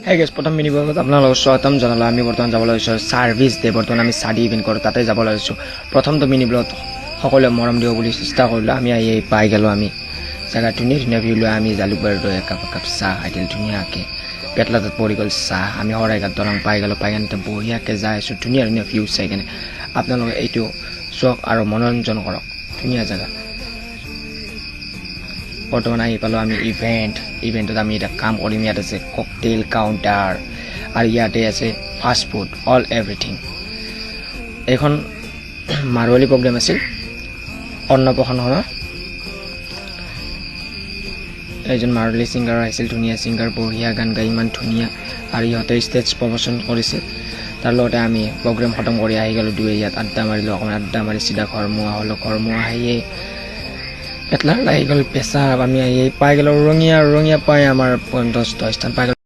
Hey guys, প্ৰথম mini ব্লগত আপোনালোকক স্বাগতম জনালো। আমি বৰ্তমান যাব লাগিছো সাৰ্ভিস দে। বৰ্তমান আমি সাডি ইভেন্ট কৰো, তাতে যাব লাগিছো। প্ৰথমটো মিনি ব্লগত সকলোৱে মৰম দিব বুলি চেষ্টা কৰিলো। আমি আহি পাই গেলো। আমি জায়গা ধুনীয়া ভিউ লৈ আমি জালুকবাৰীটো একাপ চাহ খাইছিল ধুনীয়াকে। পেটলাত পৰি গ'ল চাহ। আমি হৰাইঘাট দলং পাই গেলো। পাই কেনে বঢ়িয়াকে যাই আছো। ধুনীয়া ভিউ চাই কেনে আপোনালোকে এইটো চক আৰু মনোৰঞ্জন কৰক। ধুনীয়া জায়গা। বৰ্তমান আহি পালো আমি ইভেন্টত আমি এটা কাম কৰিম। ইয়াত আছে ককটেইল কাউন্টাৰ আৰু ইয়াতে আছে ফাষ্ট ফুড অল এভৰিথিং। এখন মাৰোৱালী প্ৰগ্ৰেম আছিল অন্নপ্ৰসন্নৰ। এজন মাৰোৱালী ছিংগাৰ আহিছিল, ধুনীয়া ছিংগাৰ, বঢ়িয়া গান গাই, ইমান ধুনীয়া। আৰু ইহঁতে ষ্টেজ প্ৰমোশ্যন কৰিছিল। তাৰ লগতে আমি প্ৰগ্ৰেম খতম কৰি আহি গ'লো দুয়ে। ইয়াত আড্ডা মাৰিলোঁ। অকণমান আড্ডা মাৰি চিধা ঘৰমুৱা হ'লোঁ। ঘৰমুৱা আহিয়ে পেটলাৰ লাগি গ'ল পেচাব। আমি আহি পাই গ'লো ৰঙিয়া পাই আমাৰ 50 স্থান পাই গ'লো।